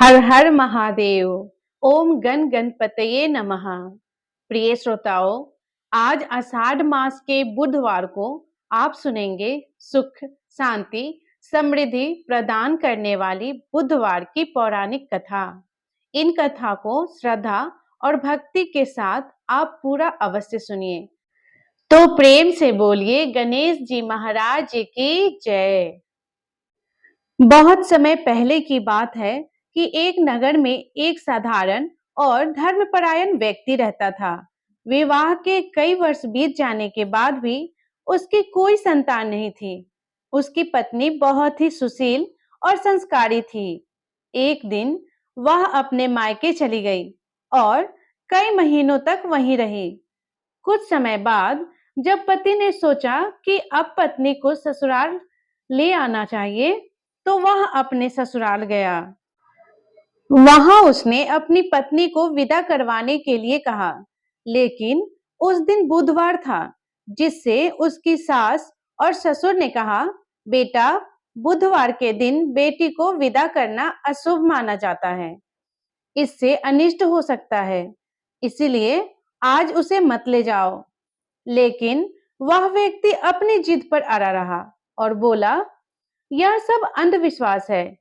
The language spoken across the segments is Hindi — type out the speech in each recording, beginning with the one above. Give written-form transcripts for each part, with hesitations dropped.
हर हर महादेव। ओम गण गणपतये नमः। प्रिय श्रोताओं, आज आषाढ़ मास के बुधवार को आप सुनेंगे सुख, शांति, समृद्धि प्रदान करने वाली बुधवार की पौराणिक कथा। इन कथा को श्रद्धा और भक्ति के साथ आप पूरा अवश्य सुनिए। तो प्रेम से बोलिए गणेश जी महाराज की जय। बहुत समय पहले की बात है कि एक नगर में एक साधारण और धर्मपरायण व्यक्ति रहता था। विवाह के कई वर्ष बीत जाने के बाद भी उसकी कोई संतान नहीं थी। उसकी पत्नी बहुत ही सुशील और संस्कारी थी। एक दिन वह अपने मायके चली गई और कई महीनों तक वहीं रही। कुछ समय बाद जब पति ने सोचा कि अब पत्नी को ससुराल ले आना चाहिए, तो वह अपने ससुराल गया। वहां उसने अपनी पत्नी को विदा करवाने के लिए कहा, लेकिन उस दिन बुधवार था, जिससे उसकी सास और ससुर ने कहा, बेटा, बुधवार के दिन बेटी को विदा करना अशुभ माना जाता है। इससे अनिष्ट हो सकता है, इसीलिए आज उसे मत ले जाओ। लेकिन वह व्यक्ति अपनी जिद पर अड़ा रहा और बोला, यह सब अंधविश्वास है।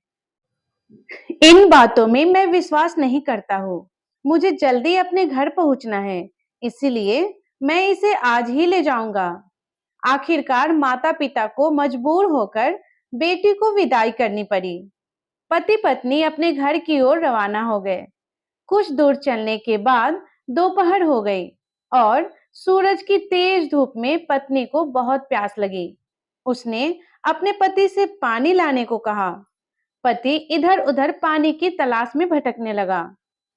इन बातों में मैं विश्वास नहीं करता हूँ। मुझे जल्दी अपने घर पहुंचना है, इसीलिए मैं इसे आज ही ले जाऊंगा। आखिरकार माता पिता को मजबूर होकर बेटी को विदाई करनी पड़ी। पति पत्नी अपने घर की ओर रवाना हो गए। कुछ दूर चलने के बाद दोपहर हो गई और सूरज की तेज धूप में पत्नी को बहुत प्यास लगी। उसने अपने पति से पानी लाने को कहा। पति इधर उधर पानी की तलाश में भटकने लगा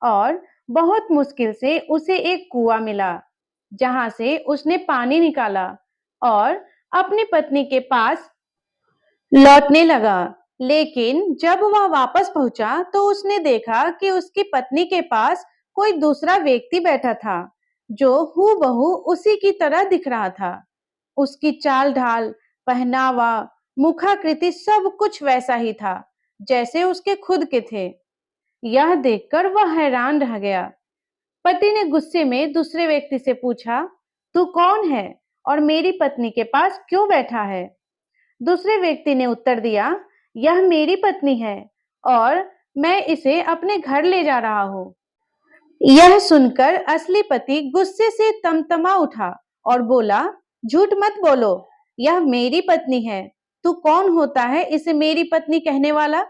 और बहुत मुश्किल से उसे एक कुआं मिला, जहां से उसने पानी निकाला और अपनी पत्नी के पास लौटने लगा। लेकिन जब वह वापस पहुंचा तो उसने देखा कि उसकी पत्नी के पास कोई दूसरा व्यक्ति बैठा था, जो हूबहू उसी की तरह दिख रहा था। उसकी चाल ढाल, पहनावा, मुखाकृति सब कुछ वैसा ही था जैसे उसके खुद के थे। यह देखकर वह हैरान रह गया। पति ने गुस्से में दूसरे व्यक्ति से पूछा, तू कौन है और मेरी पत्नी के पास क्यों बैठा है? दूसरे व्यक्ति ने उत्तर दिया, यह मेरी पत्नी है और मैं इसे अपने घर ले जा रहा हूँ। यह सुनकर असली पति गुस्से से तमतमा उठा और बोला, झूठ मत बोलो, यह मेरी पत्नी है। तू कौन होता है इसे मेरी पत्नी कहने वाला?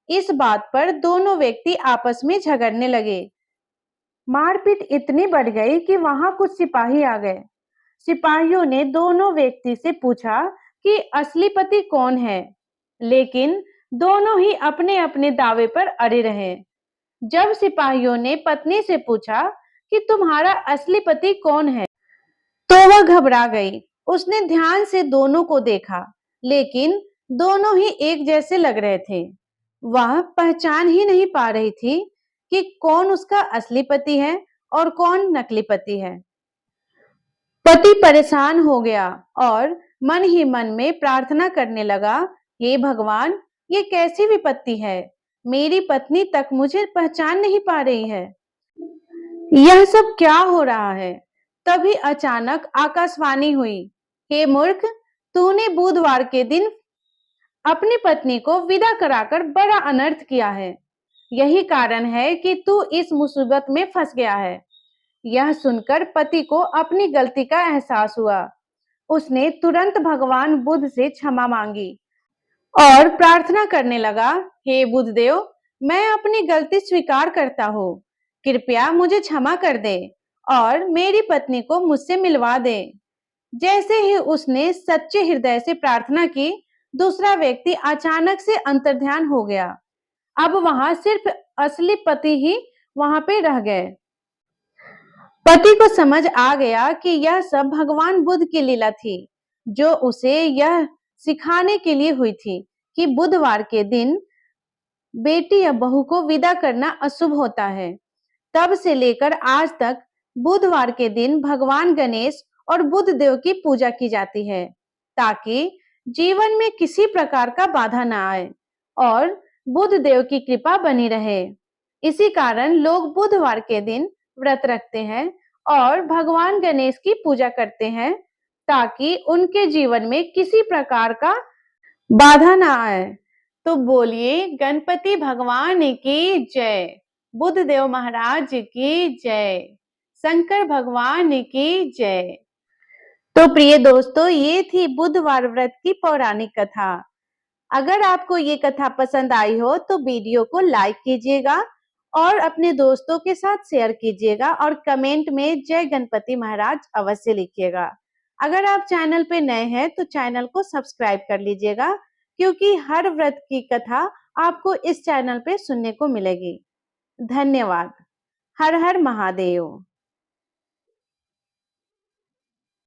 इस बात पर दोनों व्यक्ति आपस में झगड़ने लगे। मारपीट इतनी बढ़ गई कि वहां कुछ सिपाही आ गए। सिपाहियों ने दोनों व्यक्ति से पूछा कि असली पति कौन है, लेकिन दोनों ही अपने अपने दावे पर अड़े रहे। जब सिपाहियों ने पत्नी से पूछा कि तुम्हारा असली पति कौन है, तो वह घबरा गई। उसने ध्यान से दोनों को देखा, लेकिन दोनों ही एक जैसे लग रहे थे। वह पहचान ही नहीं पा रही थी कि कौन उसका असली पति है और कौन नकली पति है। पति परेशान हो गया और मन ही मन में प्रार्थना करने लगा, हे भगवान, ये कैसी विपत्ति है? मेरी पत्नी तक मुझे पहचान नहीं पा रही है। यह सब क्या हो रहा है? तभी अचानक आकाशवाणी हुई, हे मूर्ख, तूने बुधवार के दिन अपनी पत्नी को विदा कराकर बड़ा अनर्थ किया है। यही कारण है कि तू इस मुसीबत में फंस गया है। यह सुनकर पति को अपनी गलती का एहसास हुआ। उसने तुरंत भगवान बुद्ध से क्षमा मांगी और प्रार्थना करने लगा, हे बुद्धदेव, मैं अपनी गलती स्वीकार करता हूँ। कृपया मुझे क्षमा कर दे और मेरी पत्नी को मुझसे मिलवा दे। जैसे ही उसने सच्चे हृदय से प्रार्थना की, दूसरा व्यक्ति अचानक से अंतर्ध्यान हो गया। अब वहां सिर्फ असली पति ही वहां पे रह गए। पति को समझ आ गया कि यह सब भगवान बुद्ध की लीला थी, जो उसे यह सिखाने के लिए हुई थी कि बुधवार के दिन बेटी या बहू को विदा करना अशुभ होता है। तब से लेकर आज तक बुधवार के दिन भगवान गणेश और बुद्ध देव की पूजा की जाती है, ताकि जीवन में किसी प्रकार का बाधा ना आए और बुध देव की कृपा बनी रहे। इसी कारण लोग बुधवार के दिन व्रत रखते हैं और भगवान गणेश की पूजा करते हैं ताकि उनके जीवन में किसी प्रकार का बाधा ना आए। तो बोलिए गणपति भगवान की जय, बुधदेव महाराज की जय, शंकर भगवान की जय। तो प्रिय दोस्तों, ये थी बुधवार व्रत की पौराणिक कथा। अगर आपको ये कथा पसंद आई हो तो वीडियो को लाइक कीजिएगा और अपने दोस्तों के साथ शेयर कीजिएगा और कमेंट में जय गणपति महाराज अवश्य लिखिएगा। अगर आप चैनल पे नए हैं तो चैनल को सब्सक्राइब कर लीजिएगा, क्योंकि हर व्रत की कथा आपको इस चैनल पे सुनने को मिलेगी। धन्यवाद। हर हर महादेव।